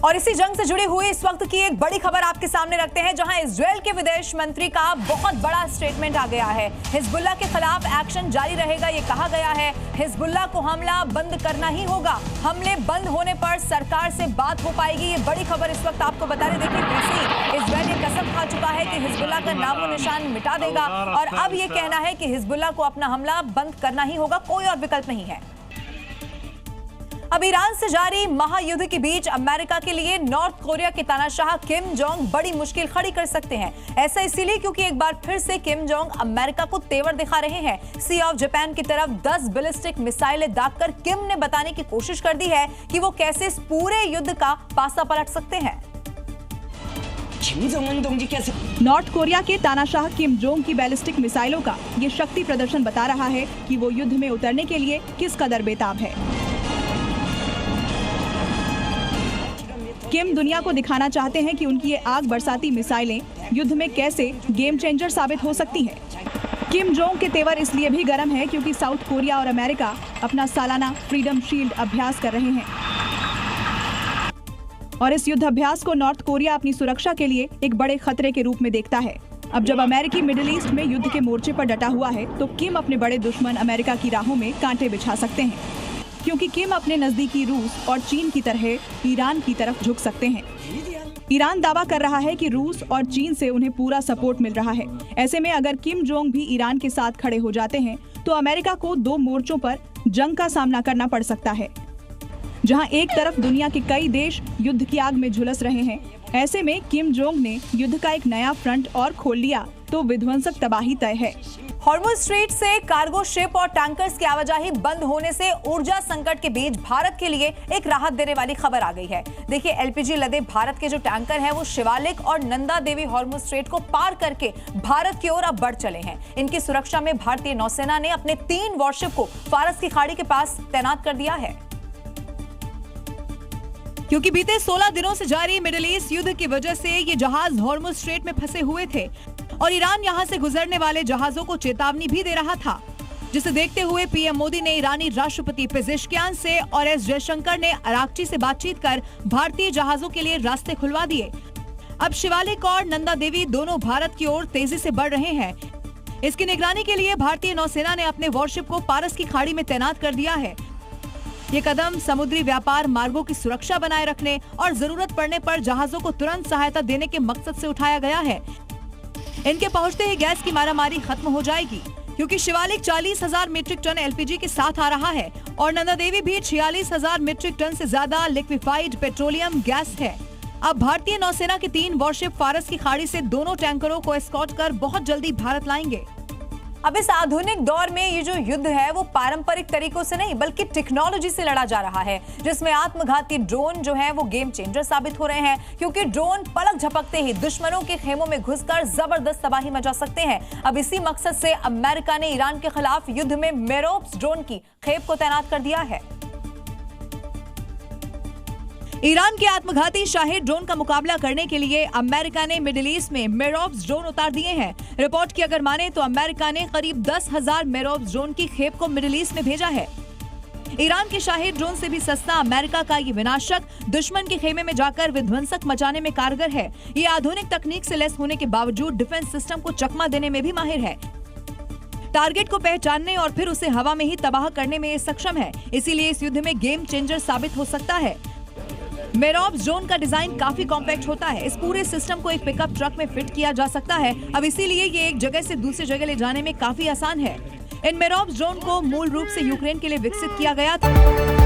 और इसी जंग से जुड़ी हुई इस वक्त की एक बड़ी खबर आपके सामने रखते हैं, जहां इजराइल के विदेश मंत्री का बहुत बड़ा स्टेटमेंट आ गया है। हिजबुल्लाह के खिलाफ एक्शन जारी रहेगा, ये कहा गया है। हिजबुल्लाह को हमला बंद करना ही होगा। हमले बंद होने पर सरकार से बात हो पाएगी। ये बड़ी खबर इस वक्त आपको बता रहे। देखिए, इजराइल ये कसम खा चुका है कि हिजबुल्लाह का नामो निशान मिटा देगा और अब ये कहना है कि हिजबुल्लाह को अपना हमला बंद करना ही होगा, कोई और विकल्प नहीं है। अब ईरान से जारी महायुद्ध के बीच अमेरिका के लिए नॉर्थ कोरिया के तानाशाह किम जोंग बड़ी मुश्किल खड़ी कर सकते हैं। ऐसा इसीलिए क्योंकि एक बार फिर से किम जोंग अमेरिका को तेवर दिखा रहे हैं। सी ऑफ जापान की तरफ 10 बैलिस्टिक मिसाइलें दागकर किम ने बताने की कोशिश कर दी है कि वो कैसे इस पूरे युद्ध का पासा पलट सकते हैं। नॉर्थ कोरिया के तानाशाह किम जोंग की बैलिस्टिक मिसाइलों का ये शक्ति प्रदर्शन बता रहा है कि वो युद्ध में उतरने के लिए किस कदर बेताब है। किम दुनिया को दिखाना चाहते हैं कि उनकी ये आग बरसाती मिसाइलें युद्ध में कैसे गेम चेंजर साबित हो सकती हैं। किम जोंग के तेवर इसलिए भी गर्म है क्योंकि साउथ कोरिया और अमेरिका अपना सालाना फ्रीडम शील्ड अभ्यास कर रहे हैं और इस युद्ध अभ्यास को नॉर्थ कोरिया अपनी सुरक्षा के लिए एक बड़े खतरे के रूप में देखता है। अब जब अमेरिकी मिडिल ईस्ट में युद्ध के मोर्चे पर डटा हुआ है तो किम अपने बड़े दुश्मन अमेरिका की राहों में कांटे बिछा सकते हैं, क्योंकि किम अपने नजदीकी रूस और चीन की तरह ईरान की तरफ झुक सकते हैं। ईरान दावा कर रहा है कि रूस और चीन से उन्हें पूरा सपोर्ट मिल रहा है। ऐसे में अगर किम जोंग भी ईरान के साथ खड़े हो जाते हैं तो अमेरिका को 2 मोर्चों पर जंग का सामना करना पड़ सकता है। जहां एक तरफ दुनिया के कई देश युद्ध की आग में झुलस रहे हैं, ऐसे में किम जोंग ने युद्ध का एक नया फ्रंट और खोल लिया तो विध्वंसक तबाही तय है। हॉर्मुज़ स्ट्रेट से कार्गो शिप और टैंकर्स की आवाजाही बंद होने से ऊर्जा संकट के बीच भारत के लिए एक राहत देने वाली खबर आ गई है। देखिए, एलपीजी लदे भारत के जो टैंकर हैं वो शिवालिक और नंदा देवी हॉर्मुज़ स्ट्रेट को पार करके भारत की ओर अब बढ़ चले हैं। इनकी सुरक्षा में भारतीय नौसेना ने अपने 3 वॉरशिप को फारस की खाड़ी के पास तैनात कर दिया है, क्योंकि बीते 16 दिनों से जारी मिडिल ईस्ट युद्ध की वजह से ये जहाज हॉर्मुज़ स्ट्रेट में फंसे हुए थे और ईरान यहां से गुजरने वाले जहाजों को चेतावनी भी दे रहा था, जिसे देखते हुए पीएम मोदी ने ईरानी राष्ट्रपति पेजेश्कियान से और एस जयशंकर ने अराक्ची से बातचीत कर भारतीय जहाजों के लिए रास्ते खुलवा दिए। अब शिवालिक और नंदा देवी दोनों भारत की ओर तेजी से बढ़ रहे हैं। इसकी निगरानी के लिए भारतीय नौसेना ने अपने वॉरशिप को पारस की खाड़ी में तैनात कर दिया है। ये कदम समुद्री व्यापार मार्गों की सुरक्षा बनाए रखने और जरूरत पड़ने पर जहाजों को तुरंत सहायता देने के मकसद से उठाया गया है। इनके पहुंचते ही गैस की मारामारी खत्म हो जाएगी, क्योंकि शिवालिक 40,000 मीट्रिक टन एलपीजी के साथ आ रहा है और नंदा देवी भी 46,000 मीट्रिक टन से ज्यादा लिक्विफाइड पेट्रोलियम गैस है। अब भारतीय नौसेना के 3 वॉरशिप फारस की खाड़ी से दोनों टैंकरों को एस्कॉर्ट कर बहुत जल्दी भारत लाएंगे। अब इस आधुनिक दौर में ये जो युद्ध है वो पारंपरिक तरीकों से नहीं बल्कि टेक्नोलॉजी से लड़ा जा रहा है, जिसमें आत्मघाती ड्रोन जो है वो गेम चेंजर साबित हो रहे हैं, क्योंकि ड्रोन पलक झपकते ही दुश्मनों के खेमों में घुसकर जबरदस्त तबाही मचा सकते हैं। अब इसी मकसद से अमेरिका ने ईरान के खिलाफ युद्ध में मेरोप्स ड्रोन की खेप को तैनात कर दिया है। ईरान के आत्मघाती शाहिद ड्रोन का मुकाबला करने के लिए अमेरिका ने मिडिल ईस्ट में मेरोप्स ड्रोन उतार दिए हैं। रिपोर्ट की अगर माने तो अमेरिका ने करीब 10,000 मेरोप्स ड्रोन की खेप को मिडिल ईस्ट में भेजा है। ईरान के शाहिद ड्रोन से भी सस्ता अमेरिका का ये विनाशक दुश्मन के खेमे में जाकर विध्वंसक मचाने में कारगर है। ये आधुनिक तकनीक से लैस होने के बावजूद डिफेंस सिस्टम को चकमा देने में भी माहिर है। टारगेट को पहचानने और फिर उसे हवा में ही तबाह करने में ये सक्षम है। इसीलिए इस युद्ध में गेम चेंजर साबित हो सकता है। मेरोप्स ड्रोन का डिजाइन काफी कॉम्पैक्ट होता है। इस पूरे सिस्टम को एक पिकअप ट्रक में फिट किया जा सकता है। अब इसीलिए ये एक जगह से दूसरी जगह ले जाने में काफी आसान है। इन मेरोप्स ड्रोन को मूल रूप से यूक्रेन के लिए विकसित किया गया था।